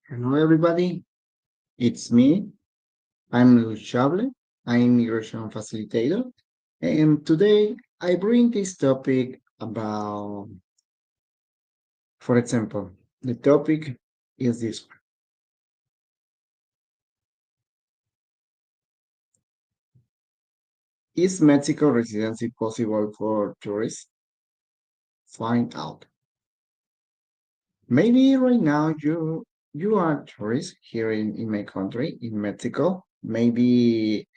Hello, everybody. It's me. I'm Luis Chable. I'm immigration facilitator. And today I bring this topic about, for example, the topic is this one. Is Mexico residency possible for tourists? Find out. Maybe right now you are a tourist here in my country, in Mexico. Maybe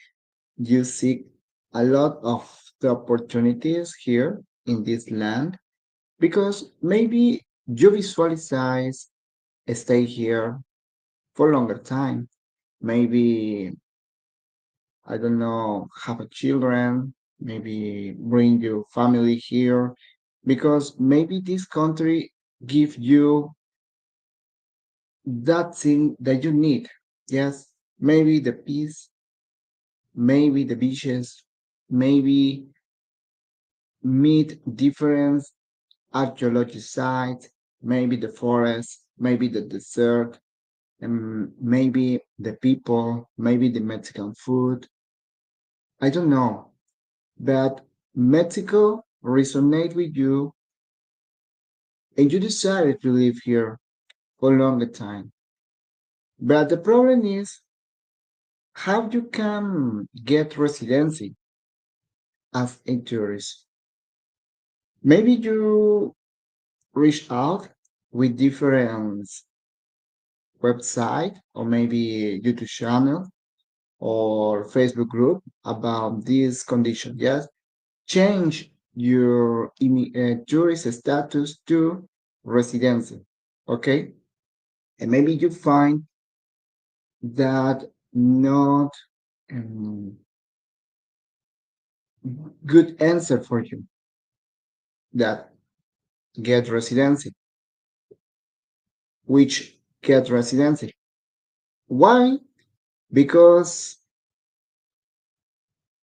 you seek a lot of the opportunities here in this land because maybe you visualize stay here for longer time. Maybe I don't know, have a children, maybe bring your family here because maybe this country give you that thing that you need. Yes, maybe the peace, maybe the beaches, maybe meet different archaeology sites, maybe the forest, maybe the desert, and maybe the people, maybe the Mexican food. I don't know, but Mexico resonate with you, and you decided to live here for a longer time. But the problem is how you can get residency as a tourist. Maybe you reach out with different website or maybe YouTube channel or Facebook group about this condition. Yes, change your tourist status to residency. Okay, and maybe you find that not um, good answer for you that get residency, which get residency. Why? Because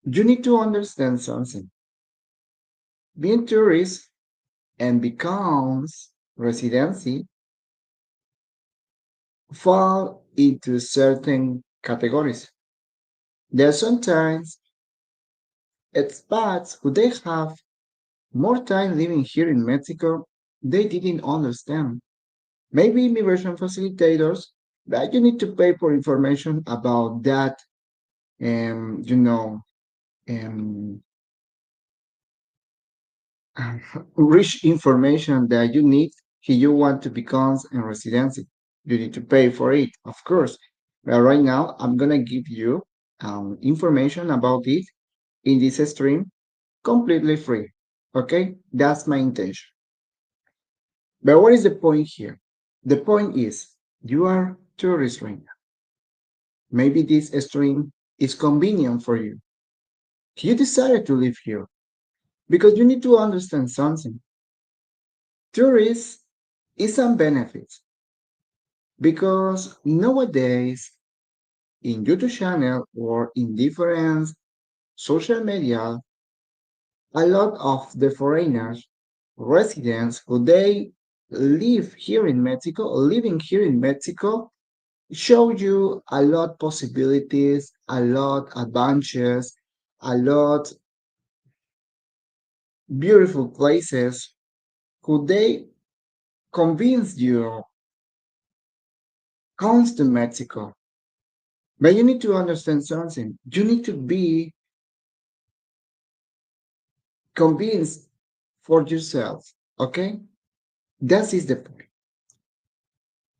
you need to understand something. Being tourist and becomes residency fall into certain categories. There are sometimes expats who they have more time living here in Mexico, they didn't understand. Maybe immigration facilitators, but you need to pay for information about that, you know, um, rich information that you need if you want to become a residency. You need to pay for it, of course. But right now, I'm gonna give you information about it in this stream completely free. Okay, that's my intention. But what is the point here? The point is you are tourist right now. Maybe this stream is convenient for you. You decided to live here because you need to understand something. Tourists is some benefits because nowadays in YouTube channel or in different social media, a lot of the foreigners, residents who they live here in Mexico, living here in Mexico, show you a lot possibilities, a lot adventures, a lot beautiful places. Could they convince you comes to Mexico? But you need to understand something. You need to be convinced for yourself. Okay? That is the point.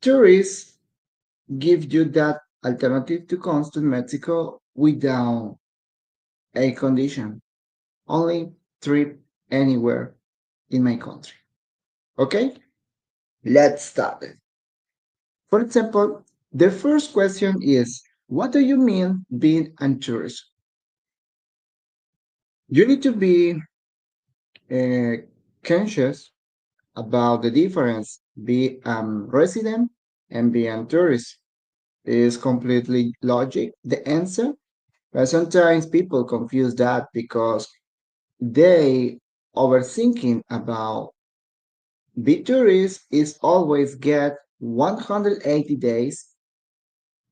Tourists give you that alternative to comes to Mexico without a condition. Only trip anywhere in my country. Okay? Let's start it. For example, the first question is, what do you mean being a tourist? You need to be uh, conscious about the difference be resident and be a tourist. Is completely logic the answer, but sometimes people confuse that because they overthinking about be tourist is always get 180 days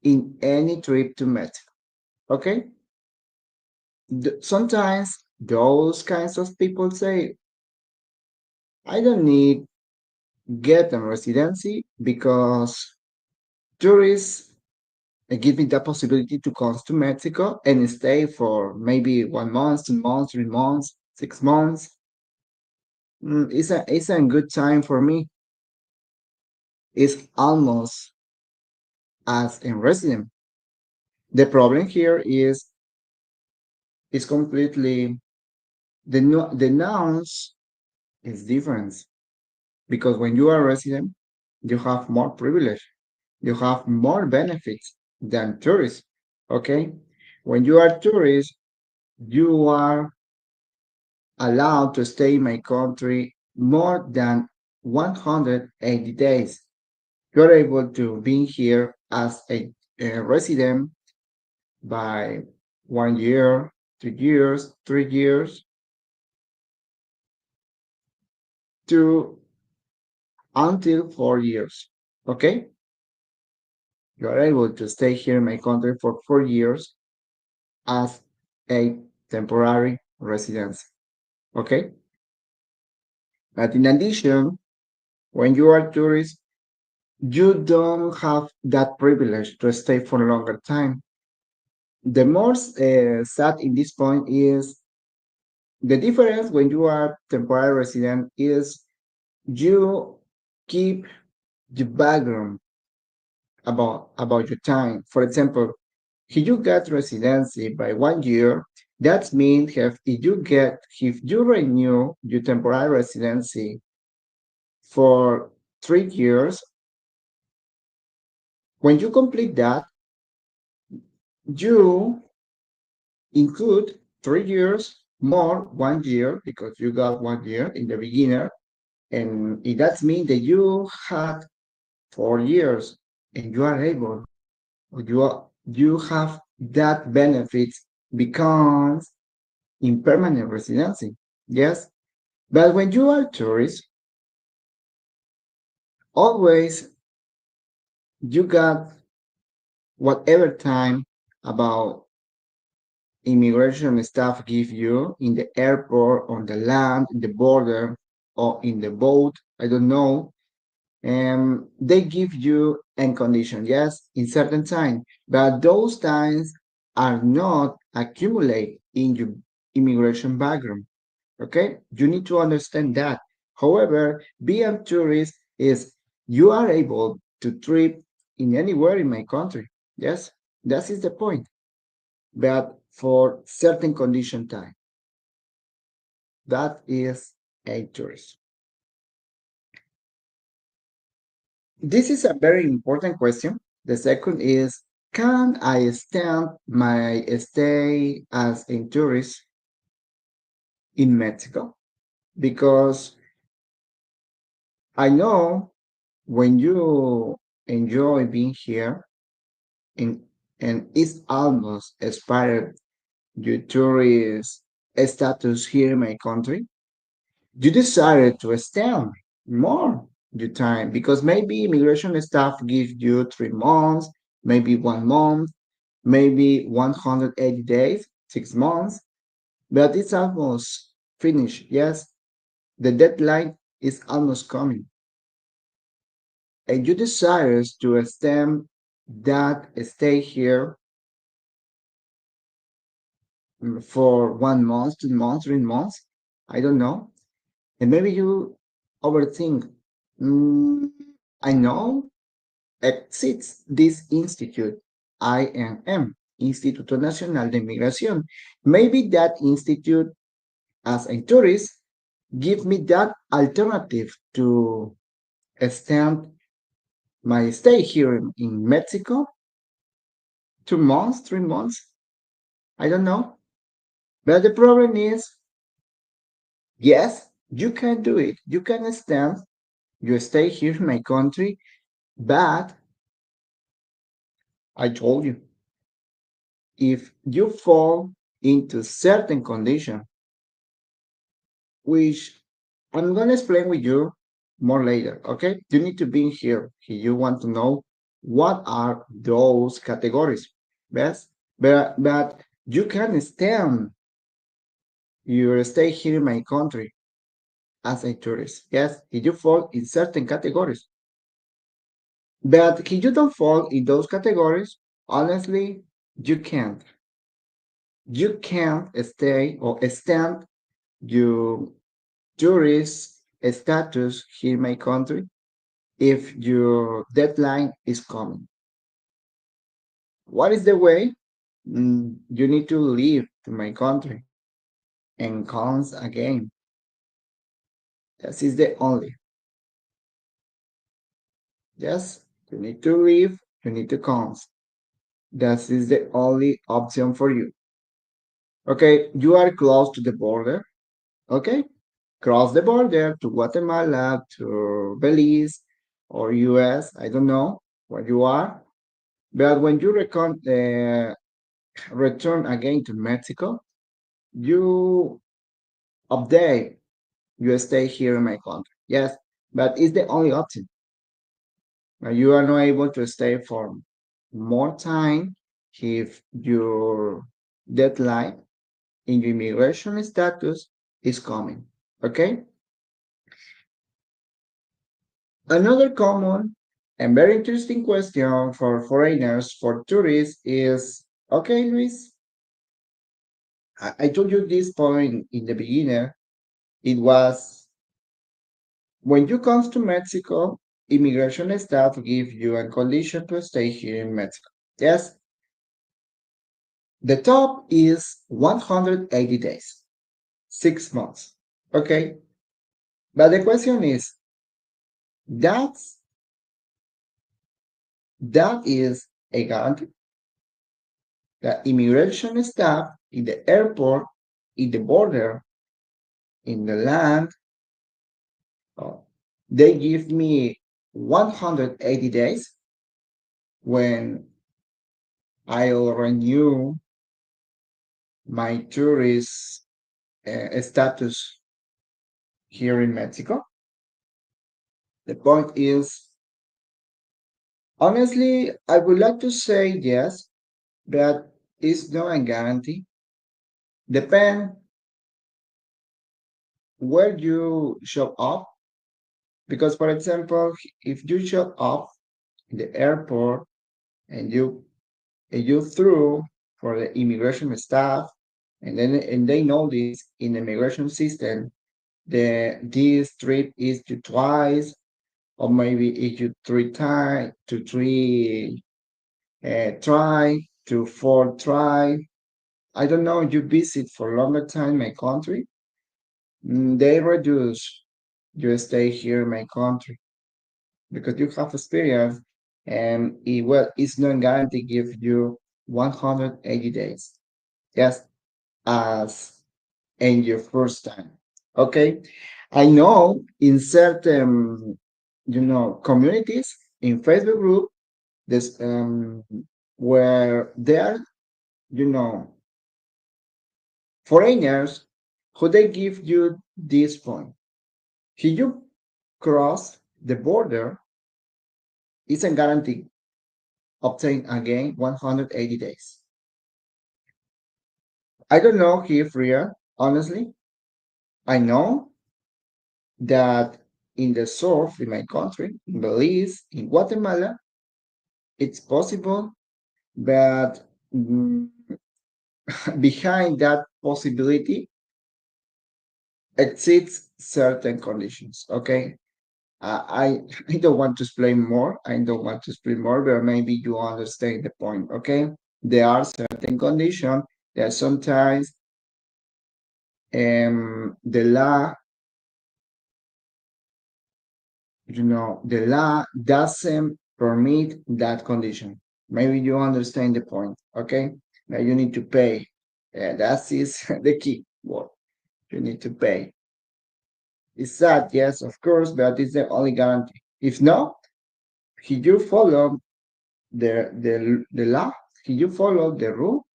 in any trip to Mexico. Okay? Sometimes those kinds of people say, I don't need get a residency because tourists give me the possibility to come to Mexico and stay for maybe 1 month, 2 months, 3 months, 6 months. It's a good time for me. It's almost as a resident. The problem here is completely the nouns is different because when you are a resident, you have more privilege, you have more benefits than tourists. Okay, when you are tourist, you are allowed to stay in my country more than 180 days. You're able to be here as a resident by 1 year, 2 years, 3 years, to until 4 years. Okay? You are able to stay here in my country for 4 years as a temporary residence. Okay? But in addition, when you are tourist, you don't have that privilege to stay for a longer time. The most sad in this point is the difference when you are temporary resident is you keep the background about your time. For example, if you get residency by 1 year, that means if you renew your temporary residency for 3 years, when you complete that, you include 3 years more 1 year because you got 1 year in the beginner, and it that means that you had 4 years and you are able, you have that benefit becomes in permanent residency. Yes, but when you are tourist, always you got whatever time about immigration staff give you in the airport, on the land, in the border, or in the boat. I don't know. And they give you end condition, yes, in certain time, but those times are not accumulate in your immigration background. Okay, you need to understand that. However, being a tourist is you are able to trip in anywhere in my country. Yes, that is the point. But for certain condition time, that is a tourist. This is a very important question. The second is, can I stamp my stay as a tourist in Mexico? Because I know when you enjoy being here in, and it's almost expired your tourist status here in my country, you decided to extend more your time because maybe immigration staff gives you 3 months, maybe 1 month, maybe 180 days, 6 months, but it's almost finished. Yes, the deadline is almost coming. And you desire to extend that stay here for 1 month, 2 months, 3 months, I don't know. And maybe you overthink. Mm, I know exists this institute, INM, Instituto Nacional de Migración. Maybe that institute, as a tourist, give me that alternative to extend my stay here in Mexico, 2 months, 3 months. I don't know. But the problem is, yes, you can do it. You can extend your stay here in my country, but I told you, if you fall into certain condition, which I'm gonna explain with you, more later. Okay, you need to be here. You want to know what are those categories. Yes, but you can stand your stay here in my country as a tourist. Yes, if you fall in certain categories, but if you don't fall in those categories, honestly, you can't. You can't stay or stand your tourist status here in my country if your deadline is coming. What is the way? You need to leave to my country and comes again. That is the only. Yes, you need to leave, you need to come. That is the only option for you. Okay, you are close to the border. Okay, cross the border to Guatemala, to Belize, or US. I don't know where you are. But when you return again to Mexico, you update, you stay here in my country. Yes, but it's the only option. You are not able to stay for more time if your deadline in your immigration status is coming. Okay? Another common and very interesting question for foreigners, for tourists is, okay, Luis, I told you this point in the beginning. It was when you come to Mexico, immigration staff give you a condition to stay here in Mexico. Yes, the top is 180 days, 6 months. Okay, but the question is, that's that is a guarantee that immigration staff in the airport, in the border, in the land, uh, they give me 180 days when I'll renew my tourist status here in Mexico. The point is, honestly, I would like to say yes, but it's not a guarantee. Depend where you show up. Because, for example, if you show up in the airport and you through for the immigration staff, and they notice in the immigration system that this trip is to twice, or maybe it's you three time to three try to four try. I don't know. You visit for longer time my country, they reduce your stay here in my country because you have experience, and it's not guaranteed give you 180 days. Yes, as in your first time. Okay, I know in certain communities in Facebook group this where there are you know foreigners who they give you this point. If you cross the border, it's a guarantee obtain again 180 days. I don't know if real, honestly. I know that in the south, in my country, in Belize, in Guatemala, it's possible, but behind that possibility exists certain conditions. Okay, I don't want to explain more. I don't want to explain more, but maybe you understand the point. Okay, there are certain conditions that sometimes the law, the law doesn't permit that condition. Maybe you understand the point. Okay, now you need to pay. That is the key word. You need to pay. It's sad, yes, of course, but it's the only guarantee. If not, if you follow the law, if you follow the rule,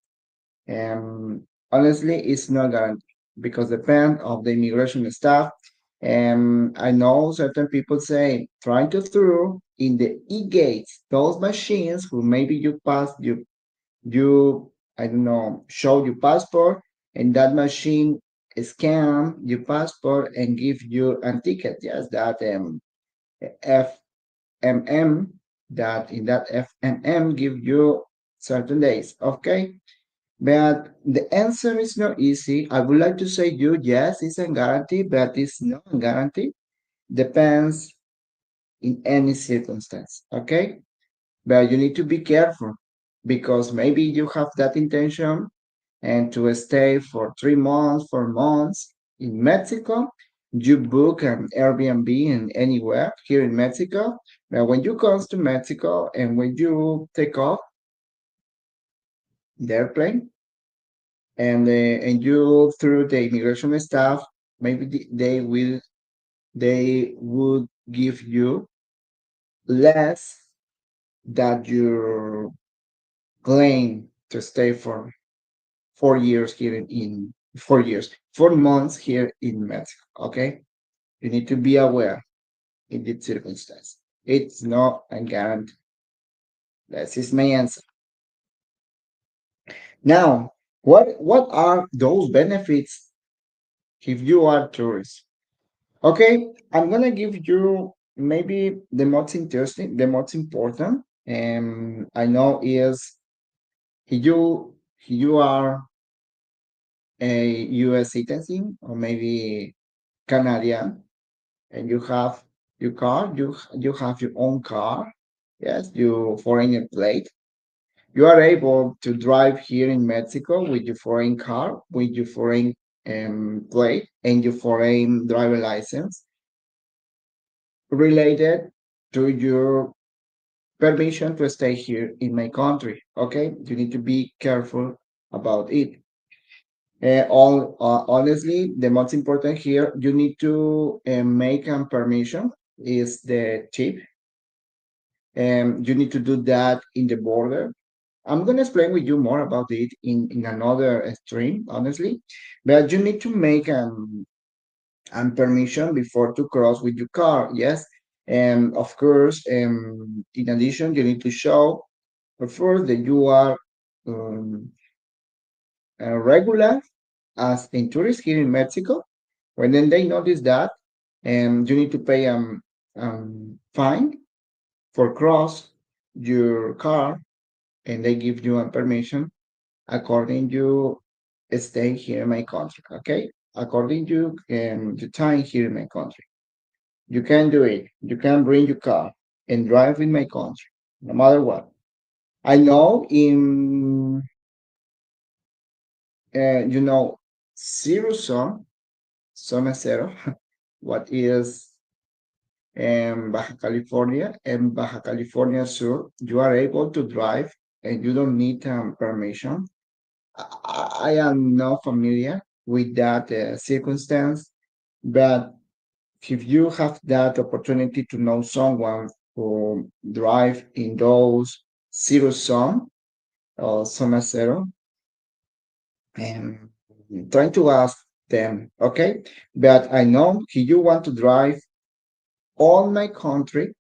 honestly, it's not guaranteed because depend of the immigration staff. I know certain people say trying to through in the e-gates those machines who maybe you I don't know show your passport and that machine scan your passport and give you a ticket. Yes, that FMM that in that FMM give you certain days. Okay, but the answer is not easy. I would like to say you yes, it's a guarantee, but it's not a guarantee. Depends in any circumstance. Okay, but you need to be careful because maybe you have that intention and to stay for 3 months, 4 months in Mexico. You book an Airbnb in anywhere here in Mexico. But when you come to Mexico and when you take off the airplane and you through the immigration staff, maybe they would give you less that your claim to stay for 4 years here in 4 years, 4 months here in Mexico. Okay, you need to be aware in this circumstance. It's not a guarantee. That is my answer. Now, what are those benefits if you are tourist? Okay, I'm gonna give you maybe the most interesting, the most important, and I know is you are a U.S. citizen or maybe Canadian, and you have your car, you have your own car, yes, you foreign plate. You are able to drive here in Mexico with your foreign car, with your foreign plate, and your foreign driver license related to your permission to stay here in my country. Okay, you need to be careful about it. Honestly, the most important here, you need to make a permission is the chip. You need to do that in the border. I'm going to explain with you more about it in another stream, honestly. But you need to make an permission before to cross with your car. Yes. And of course, in addition, you need to show first that you are um, regular as a tourist here in Mexico. When then they notice that, you need to pay fine for cross your car, and they give you a permission according you stay here in my country. Okay, according you the time here in my country, you can do it. You can bring your car and drive in my country, no matter what. I know in you know zero sum, zona zero, what is Baja California and Baja California Sur, you are able to drive and you don't need permission. I am not familiar with that circumstance, but if you have that opportunity to know someone who drive in those zero sum or zona zero, and trying to ask them, okay? But I know if you want to drive all my country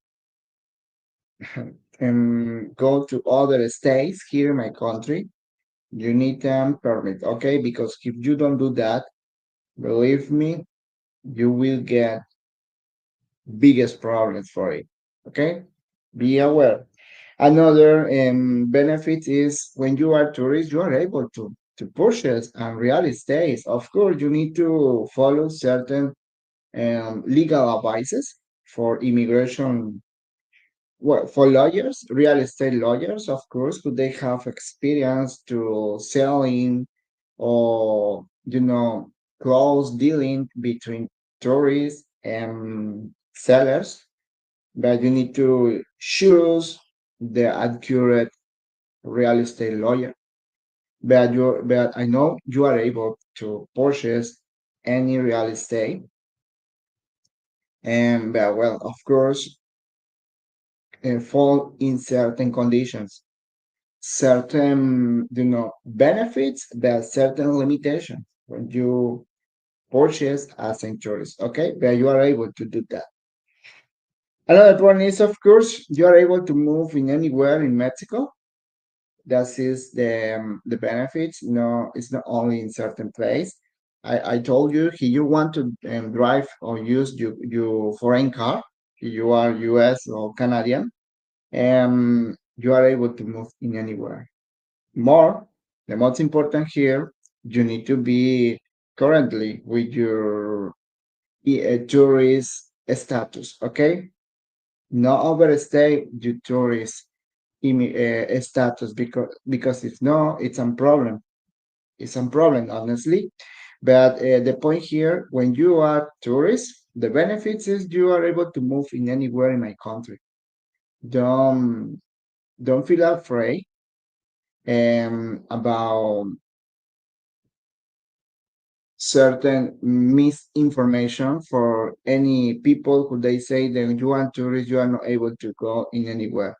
and go to other states here in my country, you need a permit, okay? Because if you don't do that, believe me, you will get biggest problems for it. Okay, be aware. Another benefit is when you are tourist, you are able to purchase and real estate. Of course, you need to follow certain legal advices for immigration. Well, for lawyers, real estate lawyers, of course, could they have experience to selling or close dealing between tourists and sellers, but you need to choose the accurate real estate lawyer. But I know you are able to purchase any real estate, and but well, of course, fall in certain conditions, certain benefits, but certain limitations when you purchase as a tourist. Okay, but you are able to do that. Another one is, of course, you are able to move in anywhere in Mexico. That is the benefits. No, it's not only in certain place. I told you, if you want to drive or use your foreign car, if you are US or Canadian, you are able to move in anywhere. More, the most important here, you need to be currently with your tourist status, okay? Not overstay your tourist status because if no, it's a problem. It's a problem, honestly. But the point here, when you are tourist, the benefits is you are able to move in anywhere in my country. Don't don't feel afraid about certain misinformation for any people who they say that you are tourist, you are not able to go in anywhere.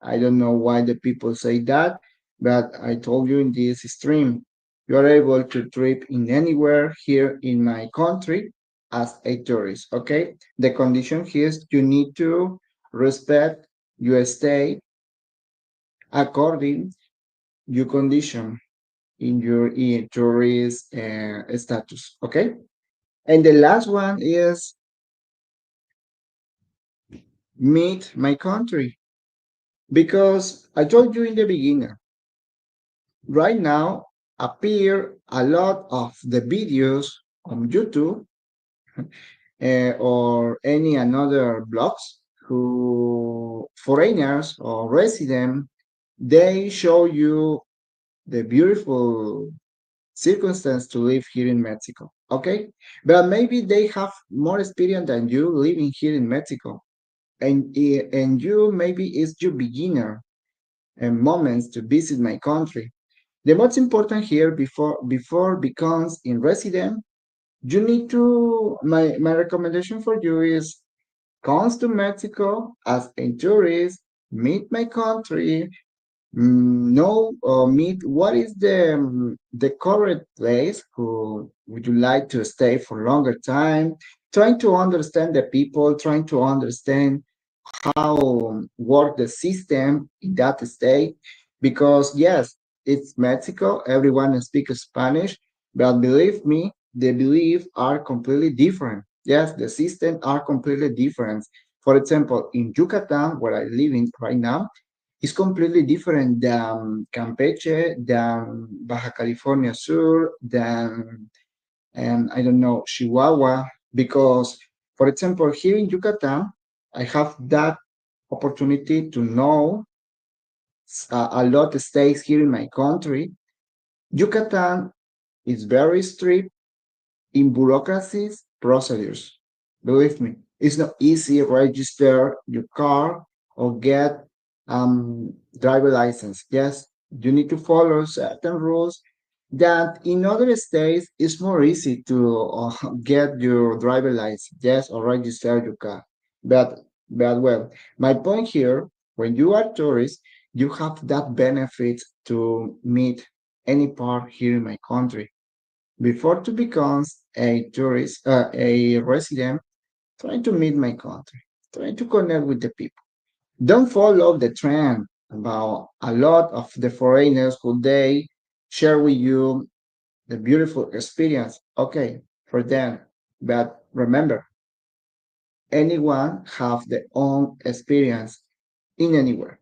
I don't know why the people say that, but I told you in this stream, you are able to trip in anywhere here in my country as a tourist. Okay, the condition here is you need to respect your stay according your condition in your tourist status. Okay. And the last one is meet my country. Because I told you in the beginning, right now appear a lot of the videos on YouTube or any another blogs who foreigners or resident, they show you the beautiful circumstance to live here in Mexico. Okay. But maybe they have more experience than you living here in Mexico. And you maybe is your beginner and moments to visit my country. The most important here before becomes in resident, you need to my recommendation for you is comes to Mexico as a tourist, meet my country, know or meet what is the correct place who would you like to stay for longer time, trying to understand the people, trying to understand how work the system in that state because yes it's Mexico, everyone speaks Spanish, but believe me the beliefs are completely different. Yes, the systems are completely different. For example, in Yucatan where I live in right now, it's completely different than Campeche, than Baja California Sur, than and I don't know, Chihuahua, because, for example, here in Yucatan, I have that opportunity to know a lot of states here in my country. Yucatan is very strict in bureaucracies procedures. Believe me, it's not easy register your car or get driver license. Yes, you need to follow certain rules that in other states it's more easy to get your driver license. Yes, or register your car. But but well, my point here, when you are tourist, you have that benefit to meet any part here in my country before to become a tourist, a resident, try to meet my country, try to connect with the people. Don't follow the trend about a lot of the foreigners who they share with you the beautiful experience. Okay, for them, but remember, anyone have their own experience in anywhere,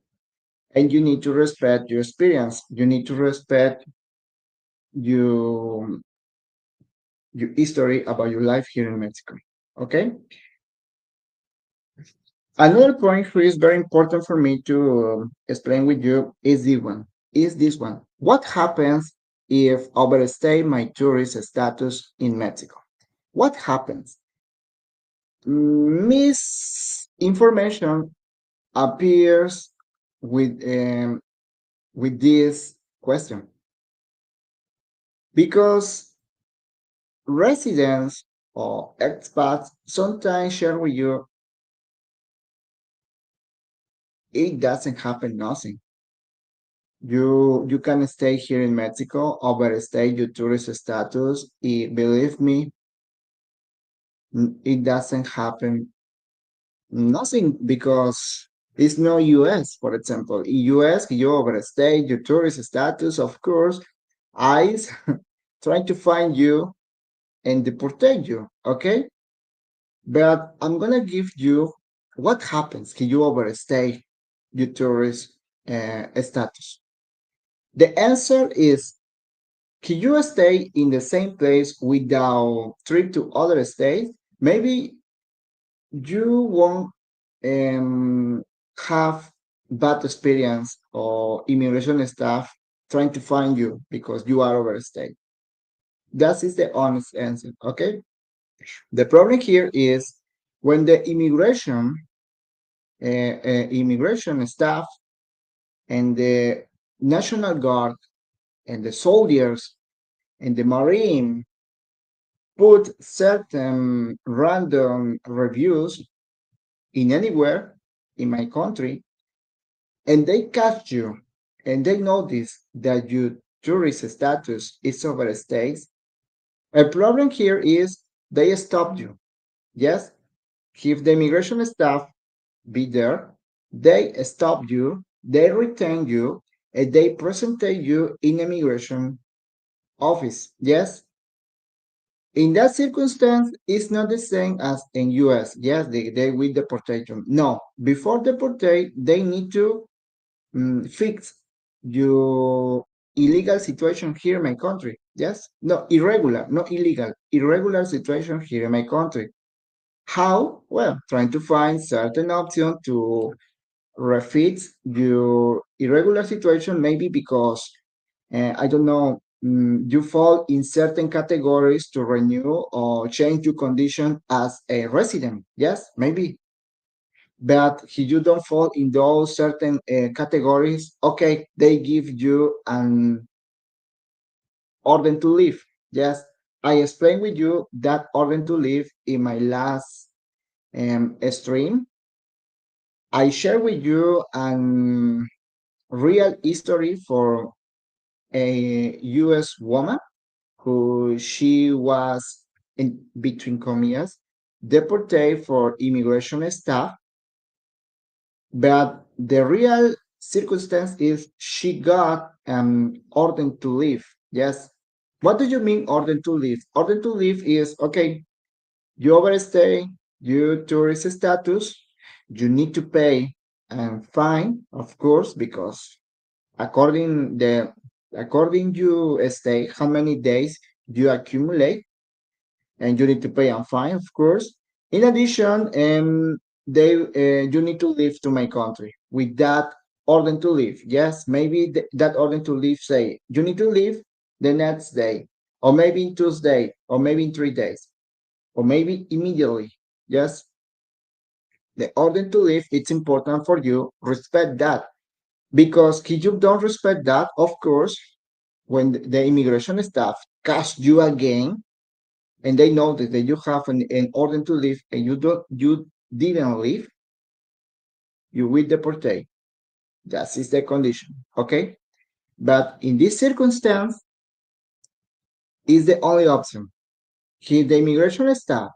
and you need to respect your experience. You need to respect your your history about your life here in Mexico. Okay. Another point which is very important for me to explain with you is this one. Is this one? What happens if overstay my tourist status in Mexico? What happens? Misinformation appears with with this question because residents or expats sometimes share with you it doesn't happen nothing. You can stay here in Mexico, overstay your tourist status. Believe me, It doesn't happen nothing because it's no US, for example. In US, you overstay your tourist status, of course, ICE trying to find you and deportate you, okay? But I'm gonna give you what happens if you overstay your tourist status. The answer is, can you stay in the same place without trip to other states? Maybe you won't have bad experience or immigration staff trying to find you because you are overstayed. That is the honest answer. Okay. The problem here is when the immigration staff and the National Guard and the soldiers and the Marine put certain random reviews in anywhere in my country and they catch you and they notice that your tourist status is overstayed, a problem here is they stop you. Yes, if the immigration staff be there, they stop you, they retain you, and they present you in immigration office. Yes, in that circumstance, it's not the same as in US. Yes, they with deportation. No, before deportate, they need to fix your illegal situation here in my country. Yes, no, irregular, not illegal, irregular situation here in my country. How? Well, trying to find certain option to refit your irregular situation, maybe because I don't know, you fall in certain categories to renew or change your condition as a resident. Yes, maybe. But if you don't fall in those certain categories, okay, they give you an order to leave. Yes, I explained with you that order to leave in my last stream. I share with you an real history for a U.S. woman who she was in between comillas deported for immigration staff, but the real circumstance is she got order to leave. Yes. What do you mean order to leave? Order to leave is okay. You overstay your tourist status. You need to pay and fine, of course, because according the according you stay, how many days you accumulate, and you need to pay a fine, of course. In addition, they you need to leave to my country with that order to leave. Yes, maybe that order to leave say you need to leave the next day, or maybe in Tuesday, or maybe in 3 days, or maybe immediately. Yes, the order to leave. It's important for you respect that because if you don't respect that, of course, when the immigration staff catch you again and they notice that you have an order to leave and you didn't leave, you will deportate. That is the condition. Okay. But in this circumstance, is the only option. If the immigration staff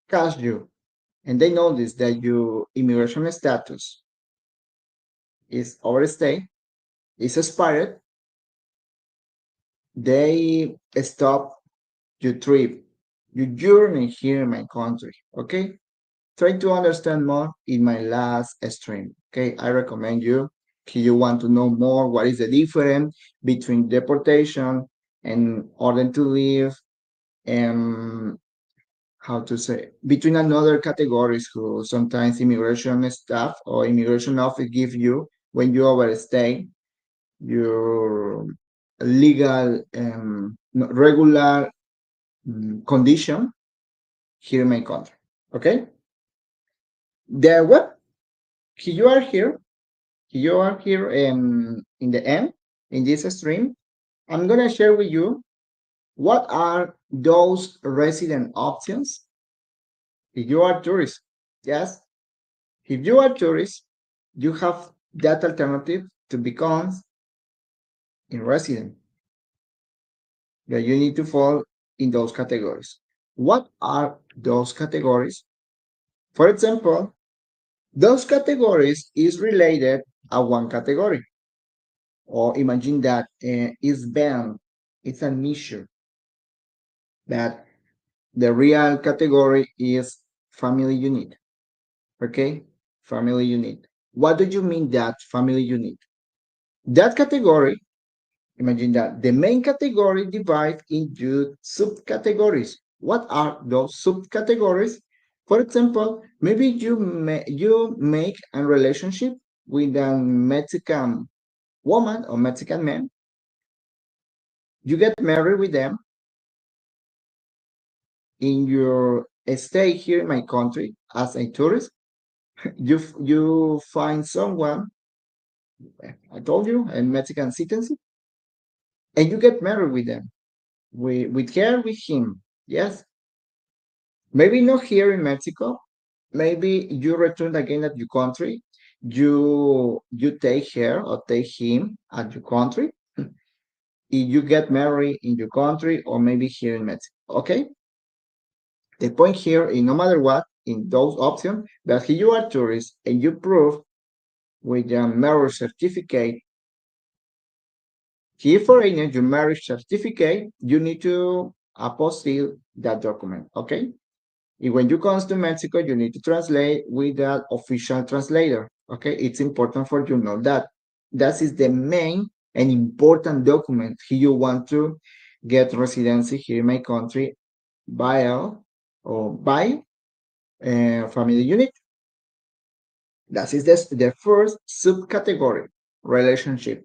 catch you and they notice that your immigration status is overstayed, is expired, they stop your trip, your journey here in my country. Okay. Try to understand more in my last stream. Okay, I recommend you if you want to know more what is the difference between deportation and order to leave and how to say between another categories who sometimes immigration staff or immigration office give you when you overstay your legal regular condition here in my country. Okay, the web you are here you are here in the end in this stream. I'm going to share with you what are those resident options if you are tourist. Yes, if you are tourist, you have that alternative to become a resident, that you need to fall in those categories. What are those categories? For example, those categories is related a one category. Or imagine that it's band, it's an issue that the real category is family unit. Okay, family unit. What do you mean that family unit? That category, imagine that the main category divides into subcategories. What are those subcategories? For example, maybe you make a relationship with a Mexican woman or Mexican man. You get married with them in your stay here in my country as a tourist. You find someone, I told you, a Mexican citizen, and you get married with them, with her, with him. Yes, maybe not here in Mexico. Maybe you return again at your country. You take her or take him at your country. If you get married in your country or maybe here in Mexico. Okay. The point here is no matter what, in those options, that if you are tourist and you prove with your marriage certificate, here foreigner, your marriage certificate, you need to apostille that document. Okay. And when you comes to Mexico, you need to translate with that official translator. Okay, it's important for you to know that that is the main and important document if you want to get residency here in my country by or by family unit. That is the first subcategory relationship.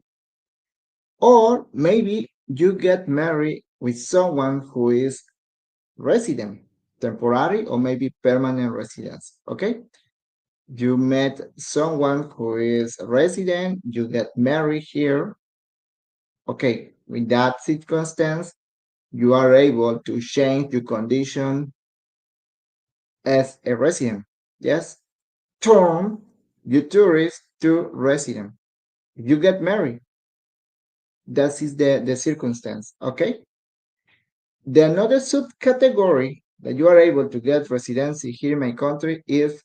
Or maybe you get married with someone who is resident, temporary or maybe permanent residence. Okay, you met someone who is a resident, you get married here. Okay, with that circumstance, you are able to change your condition as a resident. Yes, turn your tourist to resident. If you get married, that is the circumstance. Okay, the another subcategory that you are able to get residency here in my country is,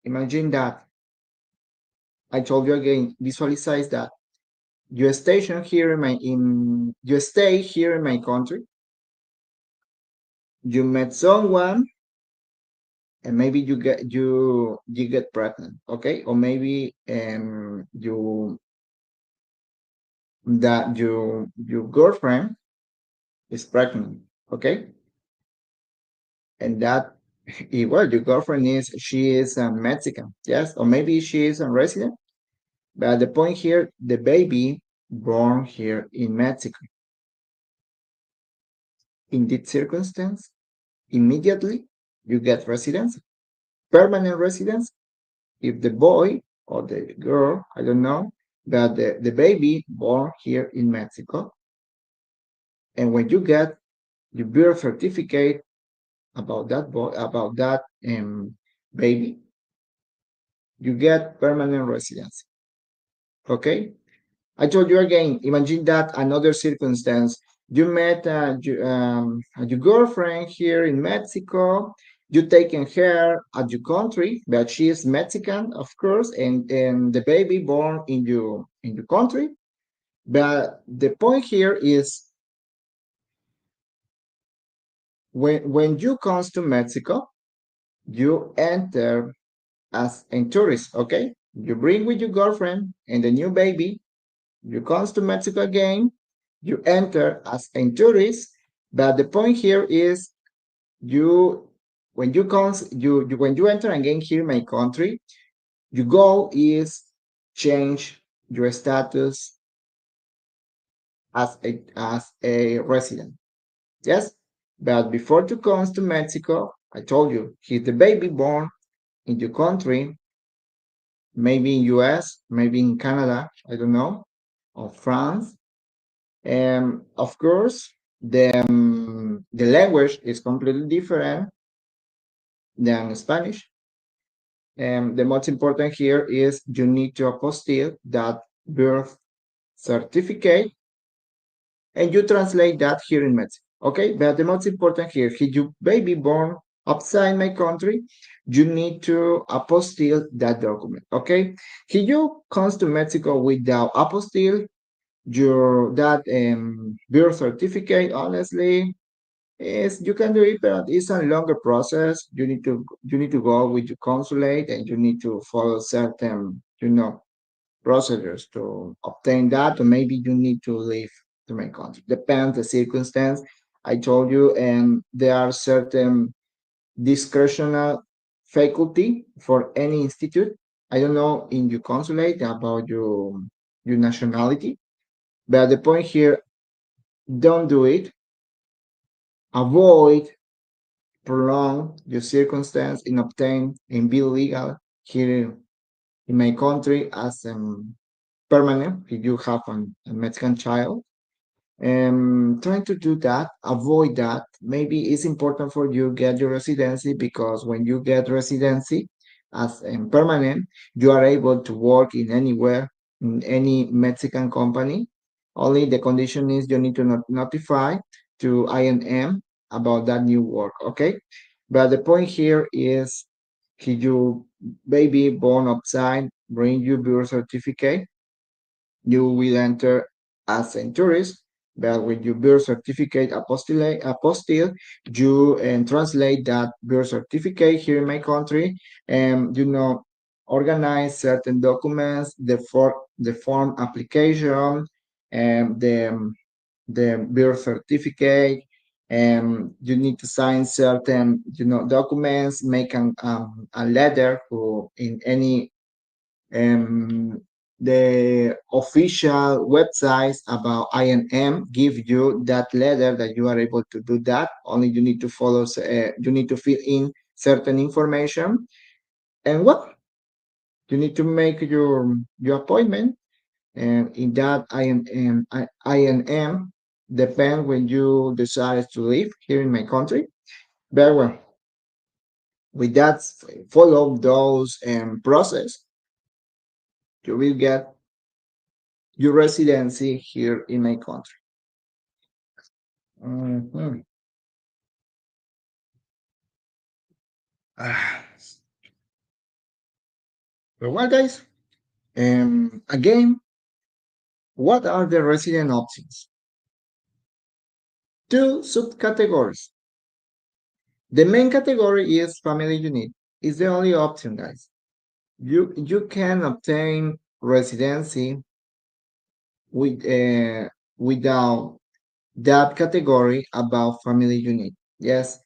imagine that I told you again, visualize that you station here in you stay here in my country, you met someone, and maybe you get pregnant. Okay, or maybe you that your girlfriend is pregnant. Okay, and that well, your girlfriend is she is a Mexican. Yes, or maybe she is a resident. But the point here, the baby born here in Mexico. In this circumstance, immediately you get residence, permanent residence. If the boy or the girl, I don't know, but the baby born here in Mexico, and when you get your birth certificate about that boy, about that baby, you get permanent residence. Okay, I told you again, imagine that another circumstance. You met your girlfriend here in Mexico. You taken her at your country, but she is Mexican, of course, and the baby born in your country. But the point here is when you comes to Mexico, you enter as a tourist. Okay, you bring with your girlfriend and the new baby. You comes to Mexico again, you enter as a tourist, but the point here is you when you comes you when you enter again here in my country, your goal is change your status as a resident. Yes, but before you comes to Mexico, I told you he's the baby born in your country, maybe in US, maybe in Canada, I don't know, or France. And of course, the language is completely different than Spanish. And the most important here is you need to apostille that birth certificate and you translate that here in Mexico. Okay, but the most important here, if you baby born outside my country, you need to apostille that document. Okay, if you comes to Mexico without apostille, your that birth certificate, honestly, is you can do it, but it's a longer process. You need to go with your consulate and you need to follow certain procedures to obtain that, or maybe you need to leave to my country. Depends the circumstance. I told you, and there are certain discretional faculty for any institute. I don't know in your consulate about your nationality, but the point here, don't do it. Avoid prolong your circumstance in obtain and be legal here in my country as permanent if you have a Mexican child. Trying to do that, avoid that. Maybe it's important for you get your residency because when you get residency as permanent, you are able to work in anywhere in any Mexican company. Only the condition is you need to notify to INM about that new work. Okay, but the point here is, if you baby born outside, bring your birth certificate, you will enter as a tourist, but with your birth certificate apostille, you translate that birth certificate here in my country, and organize certain documents, the form application, and the birth certificate, and you need to sign certain documents, make a letter who in any the official websites about INM give you that letter that you are able to do that. Only you need to follow, you need to fill in certain information, and what you need to make your appointment. And in that INM depend when you decide to live here in my country. But well, with that, follow those process, you will get your residency here in my country. Mhm. Ah, but well, guys, again, what are the resident options? Two subcategories. The main category is family unit. It's the only option, guys. You can obtain residency without that category about family unit. Yes,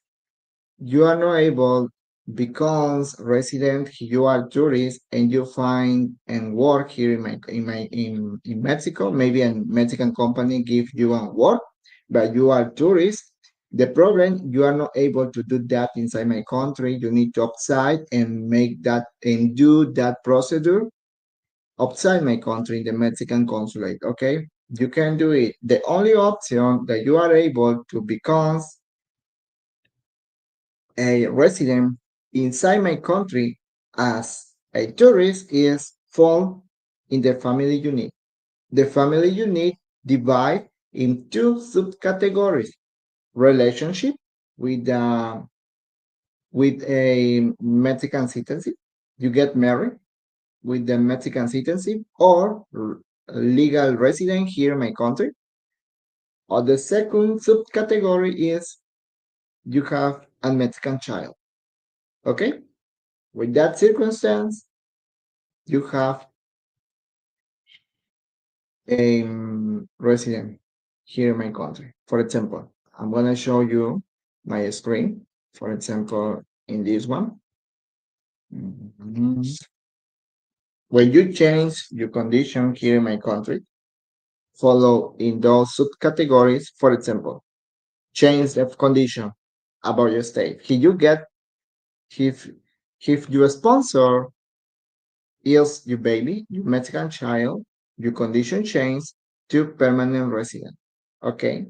you are not able because resident you are tourist and you find and work here in Mexico. Maybe a Mexican company give you a work, but you are tourist. The problem, you are not able to do that inside my country. You need to outside and make that and do that procedure outside my country in the Mexican consulate. Okay, you can do it. The only option that you are able to become a resident inside my country as a tourist is fall in the family unit. The family unit divide in two subcategories: relationship with a Mexican citizen. You get married with the Mexican citizen or legal resident here in my country. Or the second subcategory is you have a Mexican child. Okay? With that circumstance, you have a resident here in my country. For example, I'm going to show you my screen. For example, in this one, Mhm. when you change your condition here in my country, follow in those subcategories. For example, change the condition about your state. If if your sponsor is your baby, your Mexican child, your condition change to permanent resident. Okay.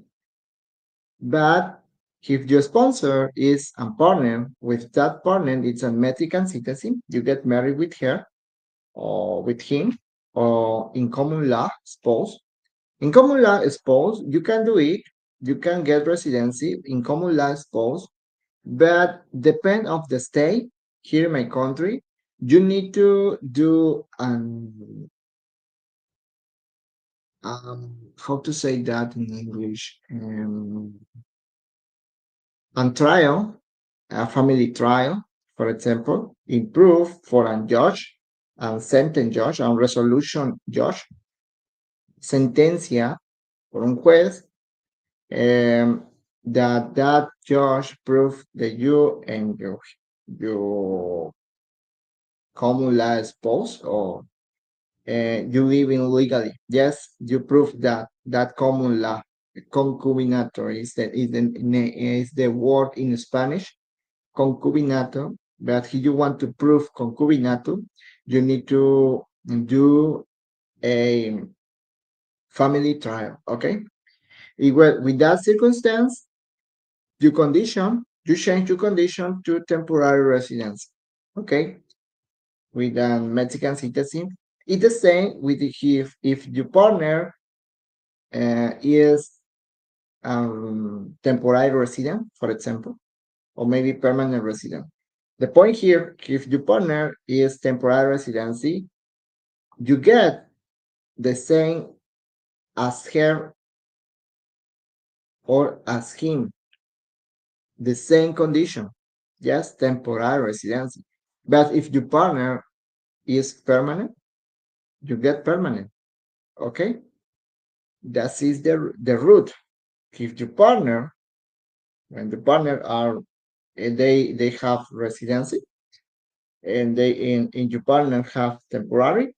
But if your sponsor is a partner, with that partner, it's a Mexican citizen, you get married with her or with him, or in common law, spouse. In common law, spouse, you can do it. You can get residency in common law spouse, but depend of the state. Here in my country, you need to do how to say that in English, an trial, a family trial, for example, improve for a judge, and sentence judge, and resolution judge, sentencia por un juez, that judge prove that you and your common law spouse, or you live in legally. Yes, you prove that common law. Concubinato is the word in Spanish, concubinato. But if you want to prove concubinato, you need to do a family trial. Okay. With that circumstance, you change your condition to temporary residence. Okay. With a Mexican citizen, it's the same with if your partner is temporary resident, for example, or maybe permanent resident. The point here, if your partner is temporary residency, you get the same as her or as him, the same condition, just temporary residency. But if your partner is permanent, you get permanent. Okay, that is the root. If your partner, when the partner are they have residency, and they in your partner have temporary,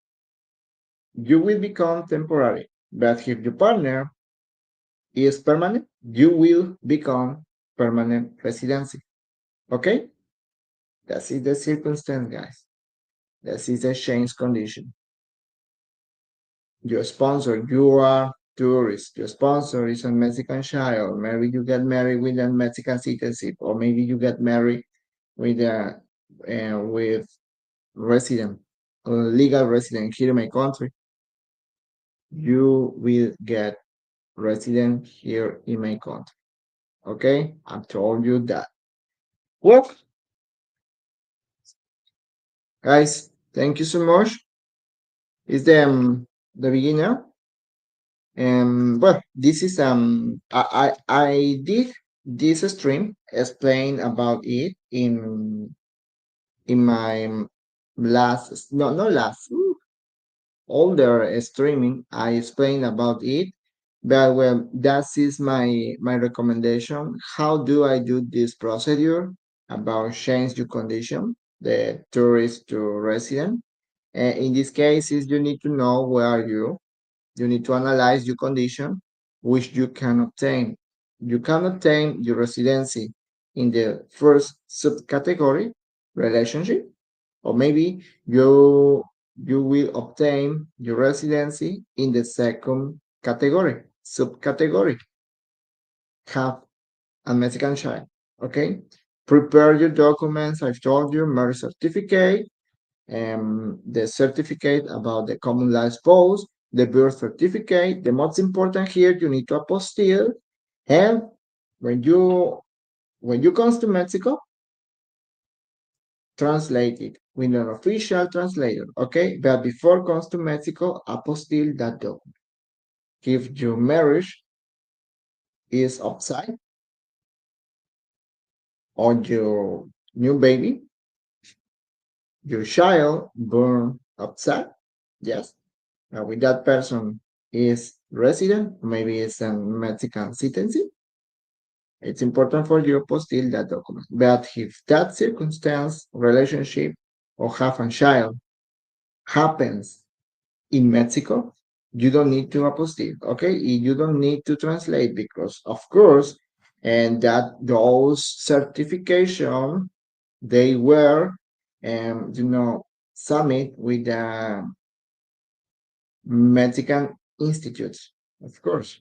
you will become temporary. But if your partner is permanent, you will become permanent residency. Okay? That is the circumstance, guys. That is the change condition. Your sponsor, you are tourist. Your sponsor is a Mexican child. Maybe you get married with a Mexican citizenship, or maybe you get married with a with resident, legal resident here in my country. You will get resident here in my country. Okay, I told you that. Well, guys, thank you so much. It's the beginner. Well, this is I did this stream explain about it in my last, no, not last, older streaming. I explained about it, but well, that is my recommendation. How do I do this procedure about change your condition, the tourist to resident? In this case, is you need to know where are you. You need to analyze your condition, which you can obtain. You can obtain your residency in the first subcategory, relationship, or maybe you will obtain your residency in the second category, subcategory, have a Mexican child. Okay, prepare your documents. I've told you, marriage certificate, the certificate about the common law spouse, the birth certificate. The most important here, you need to apostille, and when you comes to Mexico, translate it with an official translator, okay? But before comes to Mexico, apostille that document. If your marriage is outside, or your new baby, your child born outside, yes, with that person is resident, maybe it's a Mexican citizen, it's important for you to apostille that document. But if that circumstance, relationship, or have a child happens in Mexico, you don't need to apostille, okay? You don't need to translate because, of course, and that those certification they were, submit with the Mexican institutes, of course.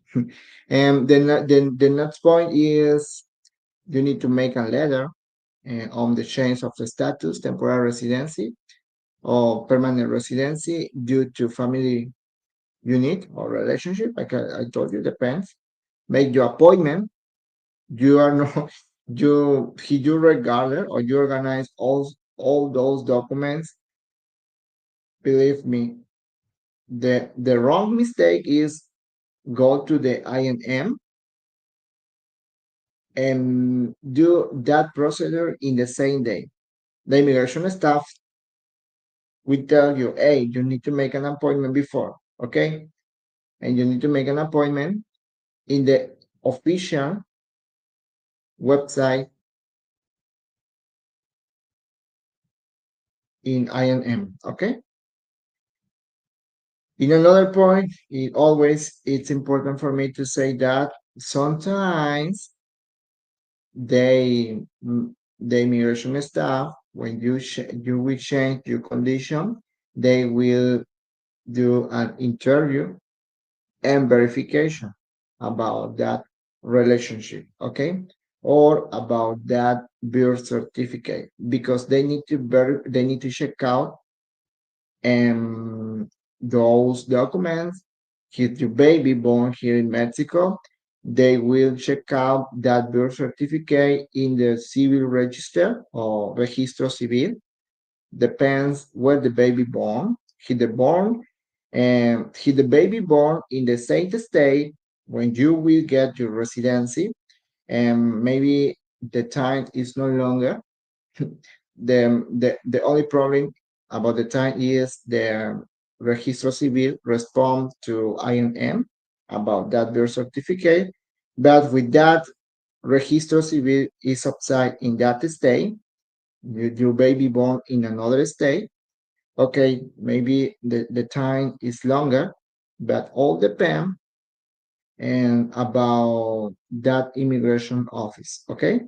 And the next point is you need to make a letter on the change of the status, temporary residency or permanent residency due to family unit or relationship. Like I told you, depends. make your appointment. You are not you regardless or you organize all those documents. Believe me, the wrong mistake is go to the INM and do that procedure in the same day. The immigration staff will tell you, hey, you need to make an appointment before, okay? And you need to make an appointment in the official website in INM, okay? In another point, it's important for me to say that sometimes they the immigration staff, when you will change your condition, they will do an interview and verification about that relationship, okay? Or about that birth certificate, because they need to check out those documents. If your baby born here in Mexico, they will check out that birth certificate in the civil register or registro civil. Depends where the baby born. He the born and he the baby born in the same state when you will get your residency, and maybe the time is no longer. The only problem about the time is the registro civil respond to INM about that birth certificate, but with that registro civil is outside in that state, your baby born in another state. Okay, maybe the time is longer, but all depend and about that immigration office. Okay,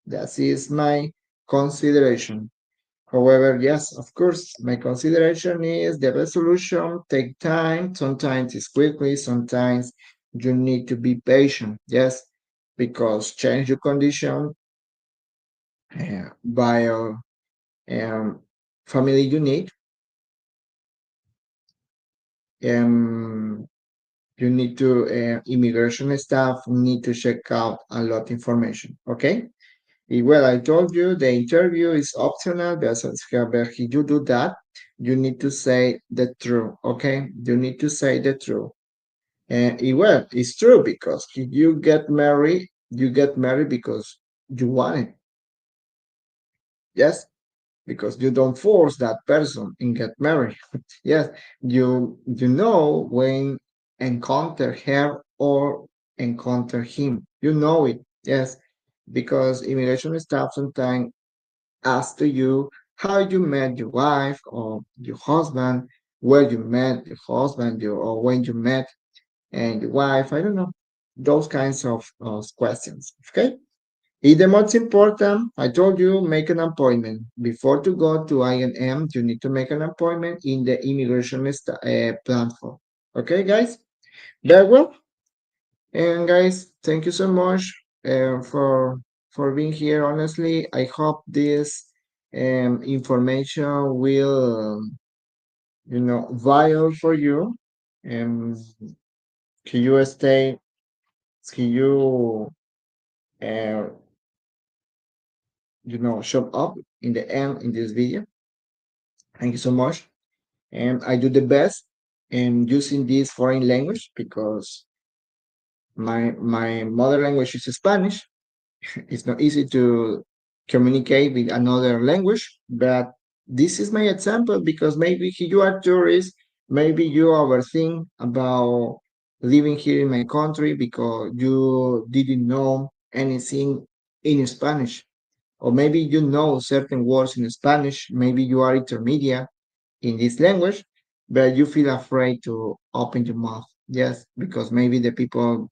that is my consideration. However, yes, of course, my consideration is the resolution take time. Sometimes it's quickly, sometimes you need to be patient. Yes, because change your condition by family you need. Um, you need to immigration staff need to check out a lot of information. Okay. Well, I told you the interview is optional, but however, if you do that, you need to say the truth, okay? You need to say the truth. And well, it's true because if you get married because you want it, yes? Because you don't force that person and get married. Yes, you know when encounter her or encounter him. You know it, yes, because immigration staff sometimes ask to you how you met your wife or your husband, where you met your husband, or when you met and your wife. I don't know, those kinds of questions. Okay. It's the most important. I told you make an appointment before to go to INM. You need to make an appointment in the immigration platform. Okay, guys. Very well. And guys, thank you so much for being here. Honestly, I hope this information will, vital for you. And can you stay? Can you, uh, show up in the end in this video? Thank you so much. And I do the best in using this foreign language because my mother language is Spanish. It's not easy to communicate with another language, but this is my example because maybe you are tourist, maybe you overthink about living here in my country because you didn't know anything in Spanish, or maybe you know certain words in Spanish, maybe you are intermediate in this language, but you feel afraid to open your mouth. Yes, because maybe the people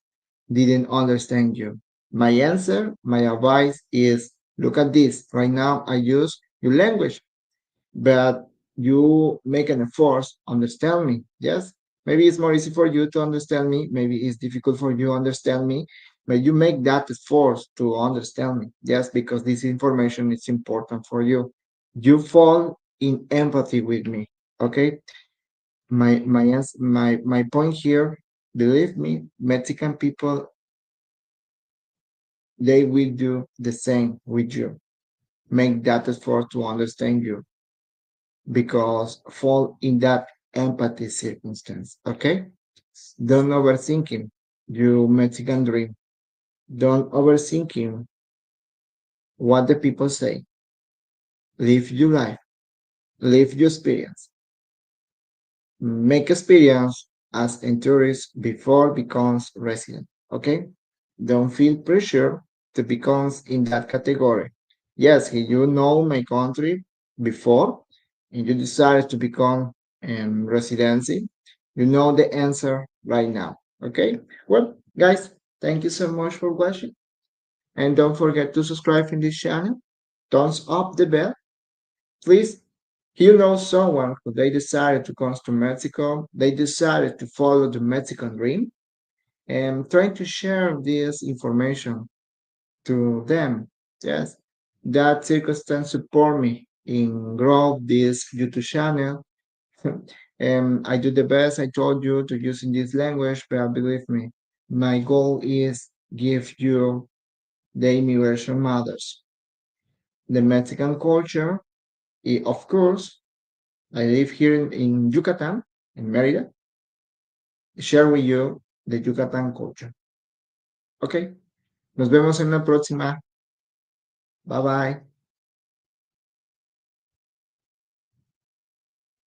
didn't understand you. My answer, my advice is look at this. Right now, I use your language, but you make an effort, understand me. Yes, maybe it's more easy for you to understand me. Maybe it's difficult for you to understand me, but you make that effort to understand me. Yes, because this information is important for you. You fall in empathy with me. Okay, my point here. Believe me, Mexican people they will do the same with you. Make that effort to understand you because fall in that empathy circumstance. Okay? Don't overthinking your Mexican dream. Don't overthinking what the people say. Live your life. Live your experience. Make experience as a tourist before becomes resident. Okay? Don't feel pressure to become in that category. Yes, if you know my country before and you decided to become residency, you know the answer right now. Okay? Well, guys, thank you so much for watching. And don't forget to subscribe in this channel. Thumbs up the bell. Please, you know someone who they decided to come to Mexico, they decided to follow the Mexican dream, and trying to share this information to them. Yes, that circumstance support me in grow this YouTube channel. And I do the best I told you to use in this language, but believe me, my goal is give you the immigration matters. The Mexican culture, of course, I live here in Yucatan, in Merida, share with you the Yucatan culture. Ok, nos vemos en la próxima. Bye bye.